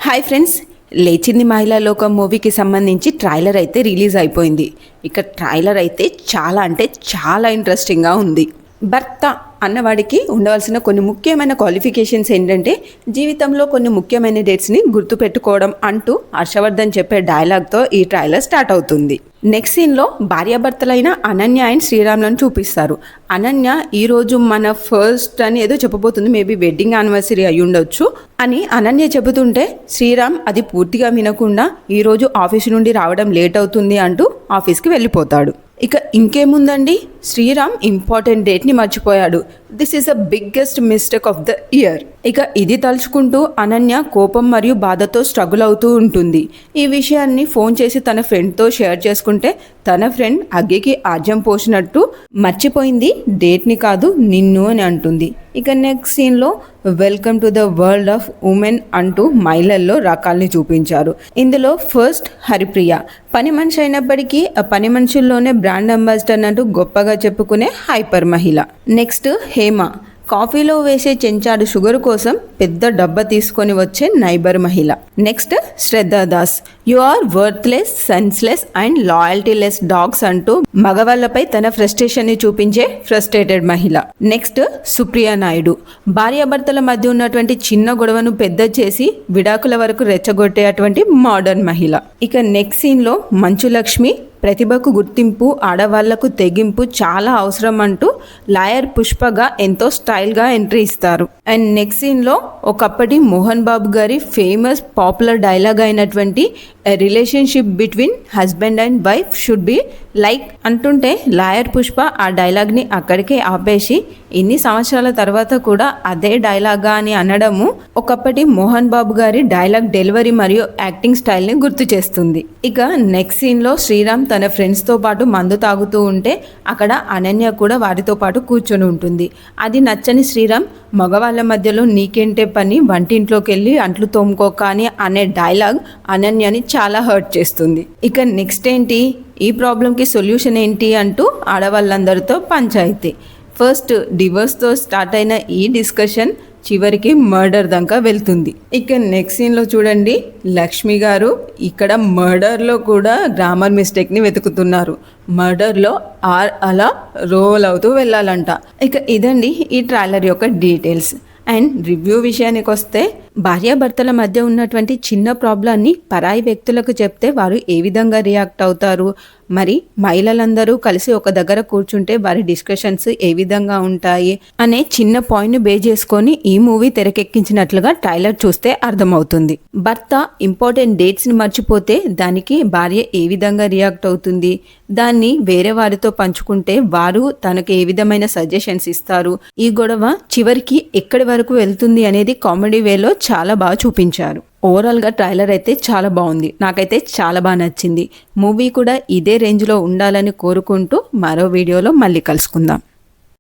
Hi friends, లేచింది మహిళా లోకం మూవీకి సంబంధించి ట్రైలర్ అయితే రిలీజ్ అయిపోయింది. ఇక ట్రైలర్ అయితే చాలా అంటే చాలా ఇంట్రెస్టింగ్గా ఉంది. భర్త అన్నవాడికి ఉండవలసిన కొన్ని ముఖ్యమైన క్వాలిఫికేషన్స్ ఏంటంటే జీవితంలో కొన్ని ముఖ్యమైన డేట్స్ని గుర్తుపెట్టుకోవడం అంటూ హర్షవర్ధన్ చెప్పే డైలాగ్తో ఈ ట్రైలర్ స్టార్ట్ అవుతుంది. నెక్స్ట్ సీన్లో భార్యాభర్తలైన అనన్య అండ్ శ్రీరామ్లను చూపిస్తారు. అనన్య ఈరోజు మన ఫస్ట్ అని ఏదో చెప్పబోతుంది, మేబీ వెడ్డింగ్ యానివర్సరీ అయి ఉండొచ్చు అని అనన్య చెబుతుంటే శ్రీరామ్ అది పూర్తిగా వినకుండా ఈరోజు ఆఫీస్ నుండి రావడం లేట్ అవుతుంది అంటూ ఆఫీస్కి వెళ్ళిపోతాడు. ఇక ఇంకేముందండి, శ్రీరామ్ ఇంపార్టెంట్ డేట్ని మర్చిపోయాడు. This is the biggest mistake of the year. ఇక ఇది తలుచుకుంటూ అనన్య కోపం మరియు బాధతో స్ట్రగుల్ అవుతూ ఉంటుంది. ఈ విషయాన్ని ఫోన్ చేసి తన ఫ్రెండ్తో షేర్ చేసుకుంటే తన ఫ్రెండ్ అగ్గికి ఆజ్యం పోసినట్టు మర్చిపోయింది డేట్ని కాదు నిన్ను అని అంటుంది. ఇక నెక్స్ట్ సీన్లో welcome to the world of women అంటూ మహిళల్లో రకాల్ని చూపించారు. ఇందులో ఫస్ట్ హరిప్రియ, పని మనిషి అయినప్పటికీ ఆ పని మనుషుల్లోనే బ్రాండ్ అంబాసిడర్ అంటూ గొప్పగా చెప్పుకునే హైపర్ మహిళ. నెక్స్ట్ హేమ, కాఫీలో వేసే చెంచాడు షుగర్ కోసం పెద్ద డబ్బా తీసుకొని వచ్చే నైబర్ మహిళ. Next Shraddha Das, you are worthless, senseless and loyaltyless dogs అంటూ మగవాళ్లపై తన ఫ్రస్ట్రేషన్ ని చూపించే ఫ్రస్ట్రేటెడ్ మహిళ. నెక్స్ట్ సుప్రియా నాయుడు, భార్యాభర్తల మధ్య ఉన్నటువంటి చిన్న గొడవను పెద్ద చేసి విడాకుల వరకు రెచ్చగొట్టేటువంటి మోడర్న్ మహిళ. ఇక నెక్స్ట్ సీన్లో మంచు లక్ష్మి, ప్రతిభకు గుర్తింపు, ఆడవాళ్లకు తెగింపు చాలా అవసరం అంటూ లాయర్ పుష్పగా ఎంతో స్టైల్గా ఎంట్రీ ఇస్తారు. అండ్ నెక్స్ట్ సీన్లో ఒకప్పటి మోహన్ బాబు గారి ఫేమస్ పాపులర్ డైలాగ్ అయినటువంటి relationship between husband and wife should be like అంటుంటే లాయర్ పుష్ప ఆ డైలాగ్ని అక్కడికే ఆపేసి ఇన్ని సంవత్సరాల తర్వాత కూడా అదే డైలాగా అని అనడము ఒకప్పటి మోహన్ బాబు గారి డైలాగ్ డెలివరీ మరియు యాక్టింగ్ స్టైల్ని గుర్తు చేస్తుంది. ఇక నెక్స్ట్ సీన్లో శ్రీరామ్ తన ఫ్రెండ్స్తో పాటు మందు తాగుతూ ఉంటే అక్కడ అనన్య కూడా వారితో పాటు కూర్చొని ఉంటుంది. అది నచ్చని శ్రీరామ్ మగవాళ్ళ మధ్యలో నీకేంటే పని, వంటింట్లోకి వెళ్ళి అంట్లు తోముకోక అని అనే డైలాగ్ అనన్యని చాలా హర్ట్ చేస్తుంది. ఇక నెక్స్ట్ ఏంటి, ఈ ప్రాబ్లంకి సొల్యూషన్ ఏంటి అంటూ ఆడవాళ్ళందరితో పంచాయితీ. ఫస్ట్ డివోర్స్తో స్టార్ట్ అయిన ఈ డిస్కషన్ చివరికి మర్డర్ దాకా వెళ్తుంది. ఇక నెక్స్ట్ సీన్లో చూడండి, లక్ష్మి గారు ఇక్కడ మర్డర్లో కూడా గ్రామర్ మిస్టేక్ని వెతుకుతున్నారు. మర్డర్లో ఆర్ అలా రోల్ అవుతూ వెళ్ళాలంట. ఇక ఇదండి ఈ ట్రైలర్ యొక్క డీటెయిల్స్. అండ్ రివ్యూ విషయానికి వస్తే, భార్యాభర్తల మధ్య ఉన్నటువంటి చిన్న ప్రాబ్లాన్ని పరాయి వ్యక్తులకు చెప్తే వారు ఏ విధంగా రియాక్ట్ అవుతారు, మరి మహిళలందరూ కలిసి ఒక దగ్గర కూర్చుంటే వారి డిస్కషన్స్ ఏ విధంగా ఉంటాయి అనే చిన్న పాయింట్ని బేస్ చేసుకొని ఈ మూవీ తెరకెక్కించినట్లుగా ట్రైలర్ చూస్తే అర్థమవుతుంది. భర్త ఇంపార్టెంట్ డేట్స్ని మర్చిపోతే దానికి భార్య ఏ విధంగా రియాక్ట్ అవుతుంది, దాన్ని వేరే వారితో పంచుకుంటే వారు తనకు ఏ విధమైన సజెషన్స్ ఇస్తారు, ఈ గొడవ చివరికి ఎక్కడి వరకు వెళ్తుంది అనేది కామెడీ వేలో చాలా బాగా చూపించారు. ఓవరాల్గా ట్రైలర్ అయితే చాలా బాగుంది, నాకైతే చాలా బాగా నచ్చింది. మూవీ కూడా ఇదే రేంజ్లో ఉండాలని కోరుకుంటూ మరో వీడియోలో మళ్ళీ కలుసుకుందాం.